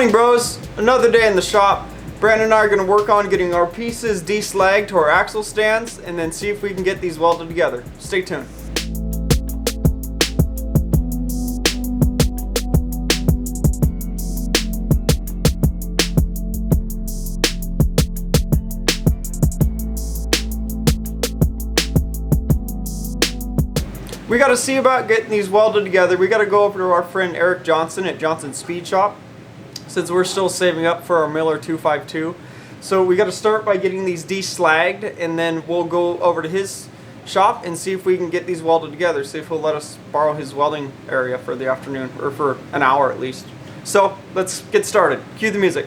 morning, bros. Another day in the shop. Brandon and I are going to work on getting our pieces deslagged to our axle stands and then see if we can get these welded together. Stay tuned. We got to see about getting these welded together. We got to go over to our friend Eric Johnson at Johnson Speed Shop, since we're still saving up for our Miller 252. So we got to start by getting these deslagged, and then we'll go over to his shop and see if we can get these welded together. See if he'll let us borrow his welding area for the afternoon, or for an hour at least. So let's get started. Cue the music.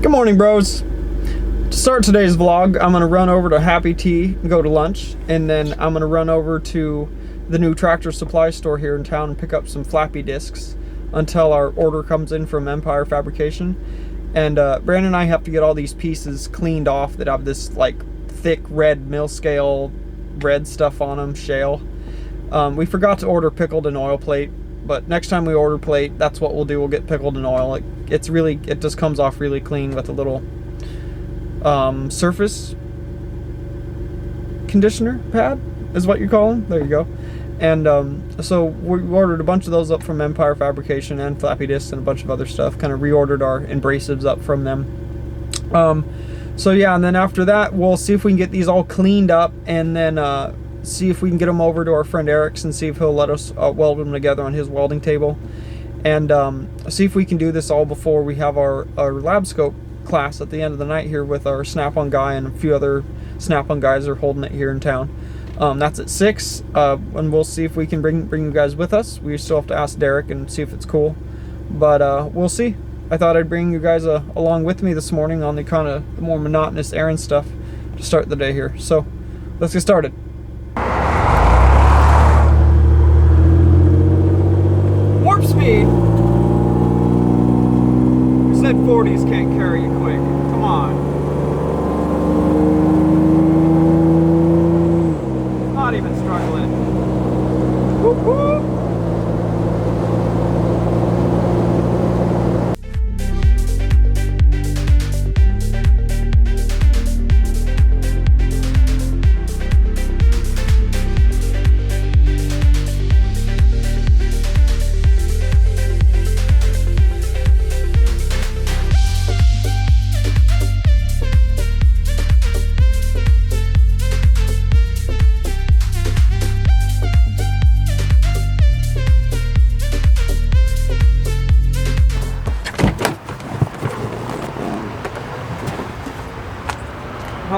Good morning, bros. To start today's vlog, I'm going to run over to Happy Tea and go to lunch, and then I'm going to run over to the new Tractor Supply store here in town and pick up some flappy discs until our order comes in from Empire Fabrication. And Brandon and I have to get all these pieces cleaned off that have this like thick red mill scale red stuff on them, shale. We forgot to order pickled in oil plate, but next time we order plate, that's what we'll do. We'll get pickled in oil. It just comes off really clean with a little surface conditioner pad is what you call them. There you go. And so we ordered a bunch of those up from Empire Fabrication and Flappy Discs and a bunch of other stuff. Kind of reordered our abrasives up from them. So yeah, and then after that, we'll see if we can get these all cleaned up, and then see if we can get them over to our friend Eric's and see if he'll let us weld them together on his welding table. And see if we can do this all before we have our lab scope class at the end of the night here with our Snap-on guy, and a few other Snap-on guys are holding it here in town. That's at 6, and we'll see if we can bring you guys with us. We still have to ask Derek and see if it's cool, but we'll see. I thought I'd bring you guys along with me this morning on the kind of more monotonous errand stuff to start the day here. So let's get started. Warp speed. You said 40s can't carry you quick. Come on. Not even struggling. Whoop whoop.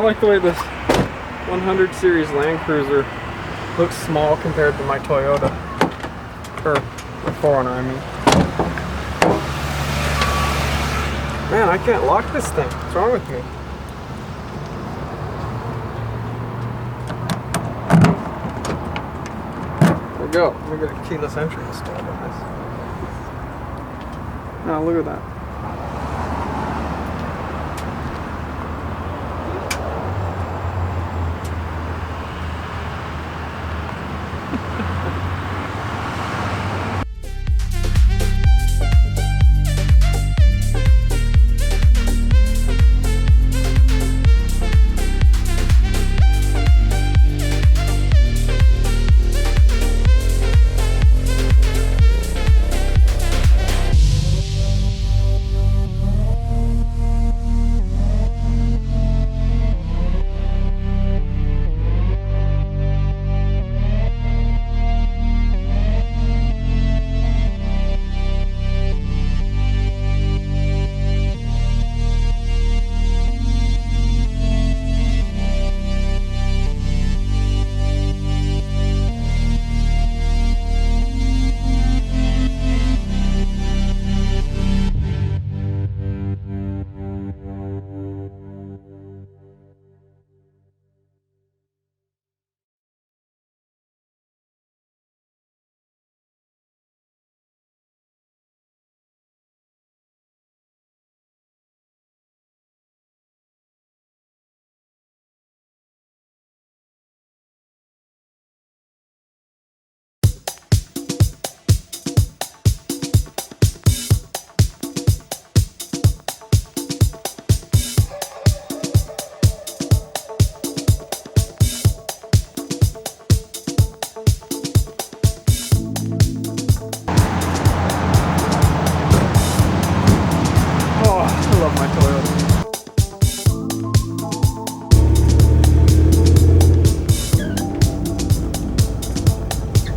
like the way this 100 series Land Cruiser looks small compared to my Toyota, or the 4Runner, I mean. Man, I can't lock this thing. What's wrong with me? There we go. Let me get a keyless entry installed on this. Now look at that.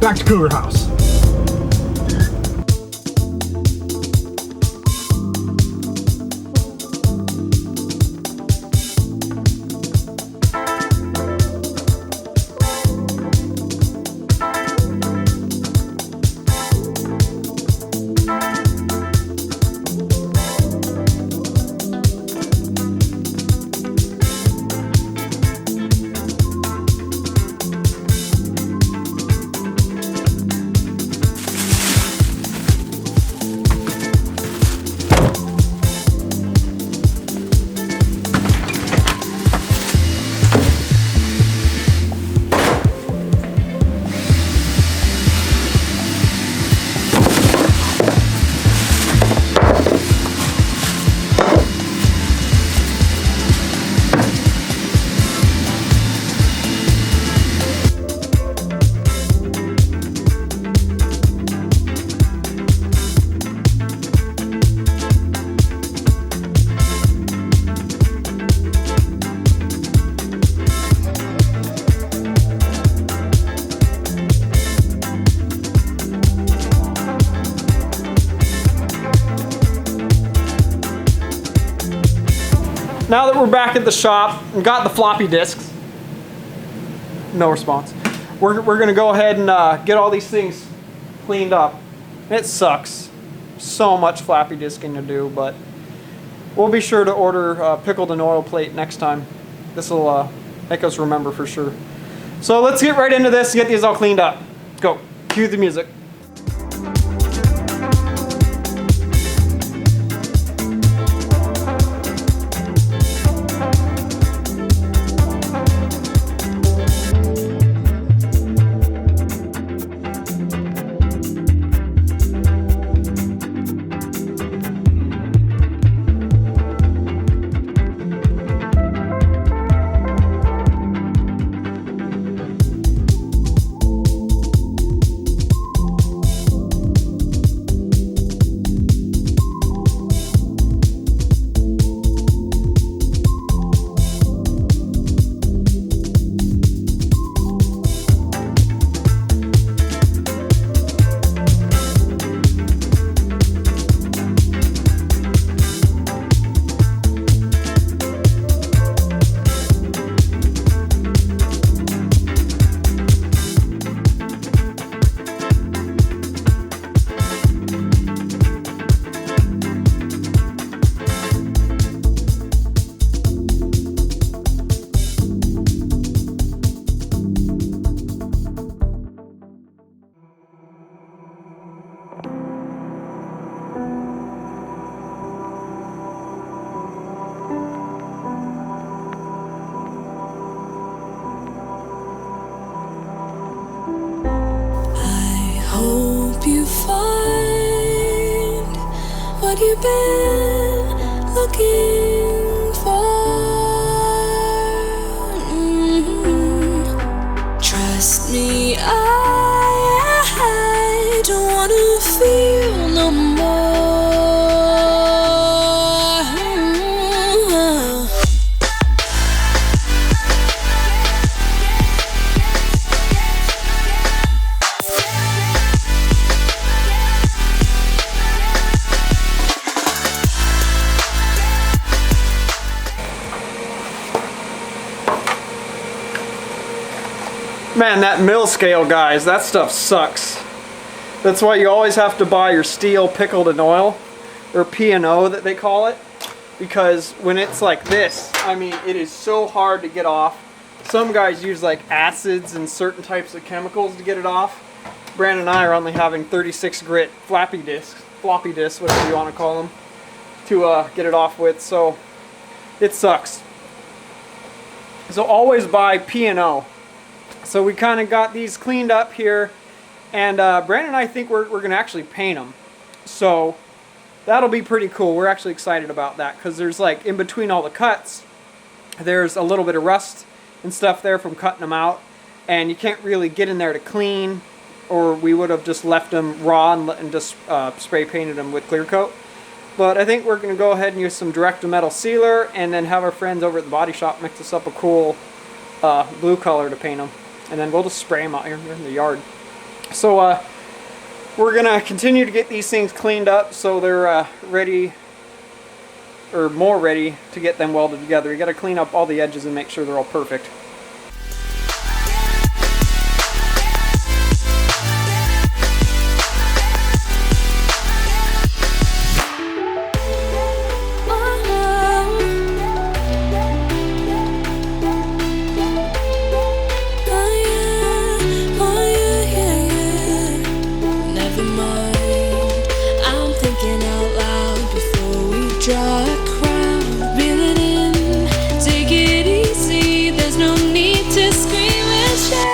Back to Cougar House. Now that we're back at the shop and got the floppy disks, no response, we're going to go ahead and get all these things cleaned up. It sucks. So much floppy disking to do, but we'll be sure to order pickled and oil plate next time. This will make us remember for sure. So let's get right into this and get these all cleaned up. Let's go. Cue the music. what you've been looking for. Trust me, I don't wanna feel no more. Man, that mill scale, guys, that stuff sucks. That's why you always have to buy your steel pickled in oil, or P&O that they call it, because when it's like this, I mean, it is so hard to get off. Some guys use like acids and certain types of chemicals to get it off. Brandon and I are only having 36 grit floppy disks, whatever you want to call them, to get it off with, so it sucks. So always buy P&O. So we kind of got these cleaned up here, and Brandon and I think we're going to actually paint them. So that'll be pretty cool. We're actually excited about that because there's like in between all the cuts, there's a little bit of rust and stuff there from cutting them out, and you can't really get in there to clean, or we would have just left them raw and just spray painted them with clear coat. But I think we're going to go ahead and use some direct to metal sealer, and then have our friends over at the body shop mix us up a cool blue color to paint them. And then we'll just spray them out here in the yard. So we're gonna continue to get these things cleaned up so they're ready, or more ready to get them welded together. You gotta clean up all the edges and make sure they're all perfect. Draw a crowd, reel it in, take it easy, there's no need to scream and shout.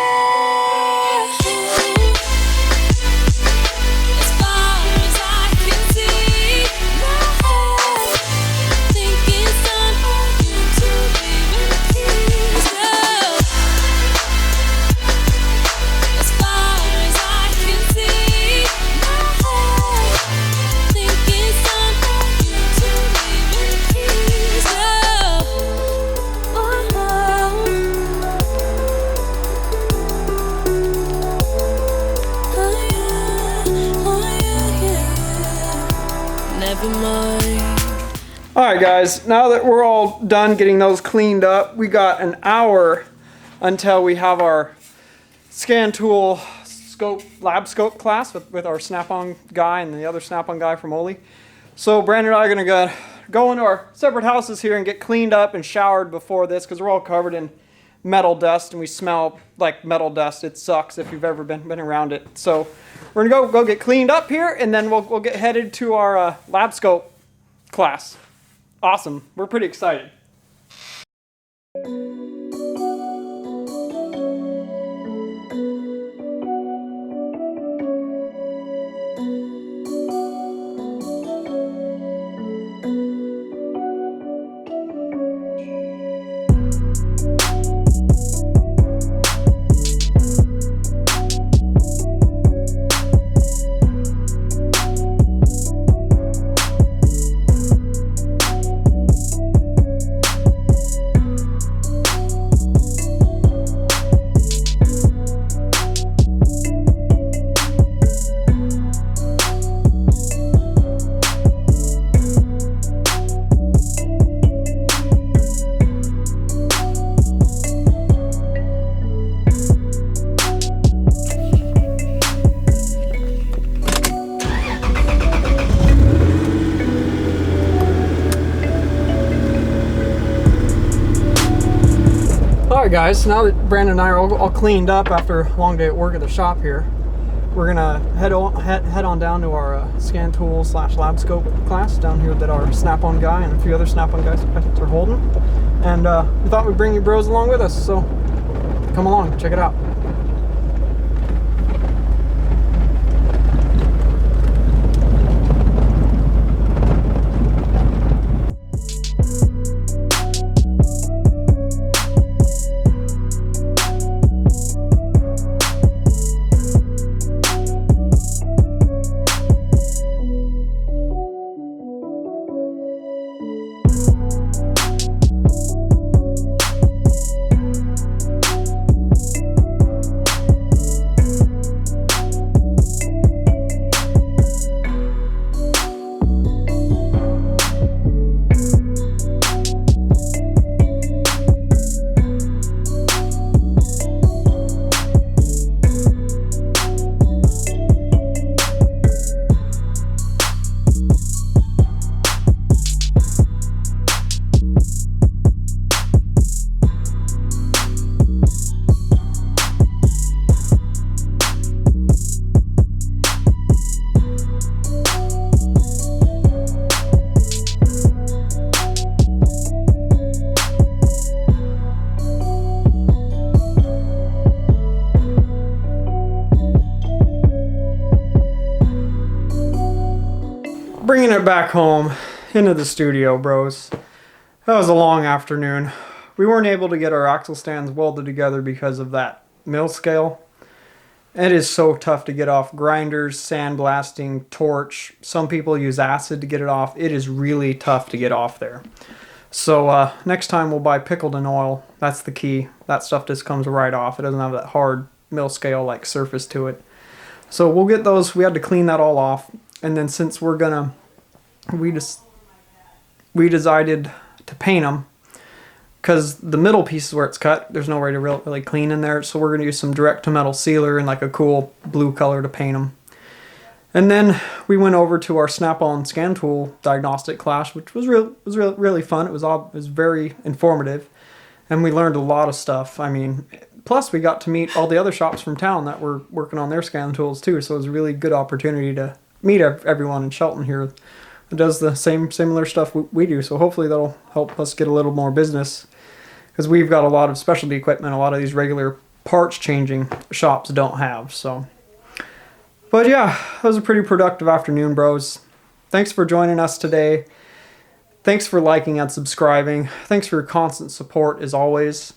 As far as I can see, my head think it's time for you to leave in peace. As far as I can see, my head think it's time for you to leave in peace. Never mind. Alright guys, now that we're all done getting those cleaned up, we got an hour until we have our scan tool lab scope class with our snap-on guy and the other snap-on guy from Oli. So Brandon and I are going to go into our separate houses here and get cleaned up and showered before this, because we're all covered in metal dust and we smell like metal dust. It sucks if you've ever been around it. So we're going to go get cleaned up here, and then we'll get headed to our lab scope class. Awesome. We're pretty excited. Alright guys, now that Brandon and I are all cleaned up after a long day at work at the shop here, we're gonna head on down to our scan tool / lab scope class down here that our snap-on guy and a few other snap-on guys are holding. And we thought we'd bring you bros along with us, so come along, check it out. bringing it back home into the studio, bros. That was a long afternoon. We weren't able to get our axle stands welded together because of that mill scale. It is so tough to get off grinders, sandblasting, torch. Some people use acid to get it off. It is really tough to get off there. So next time we'll buy pickled in oil. That's the key. That stuff just comes right off. It doesn't have that hard mill scale like surface to it. So we'll get those. We had to clean that all off. And then since we decided to paint them, because the middle piece is where it's cut, there's no way to really clean in there, so we're going to use some direct to metal sealer and like a cool blue color to paint them. And then we went over to our Snap-on scan tool diagnostic class, which was really fun. It was very informative, and we learned a lot of stuff. I mean, plus we got to meet all the other shops from town that were working on their scan tools too, so it was a really good opportunity to meet everyone in Shelton here that does the similar stuff we do. So hopefully that'll help us get a little more business, because we've got a lot of specialty equipment a lot of these regular parts changing shops don't have. So, but yeah, that was a pretty productive afternoon, bros. Thanks for joining us today. Thanks for liking and subscribing. Thanks for your constant support as always.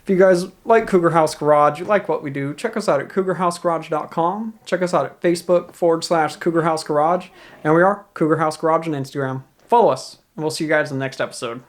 If you guys like Cougar House Garage, you like what we do, check us out at cougarhousegarage.com. Check us out at Facebook/Cougar House Garage. And we are Cougar House Garage on Instagram. Follow us, and we'll see you guys in the next episode.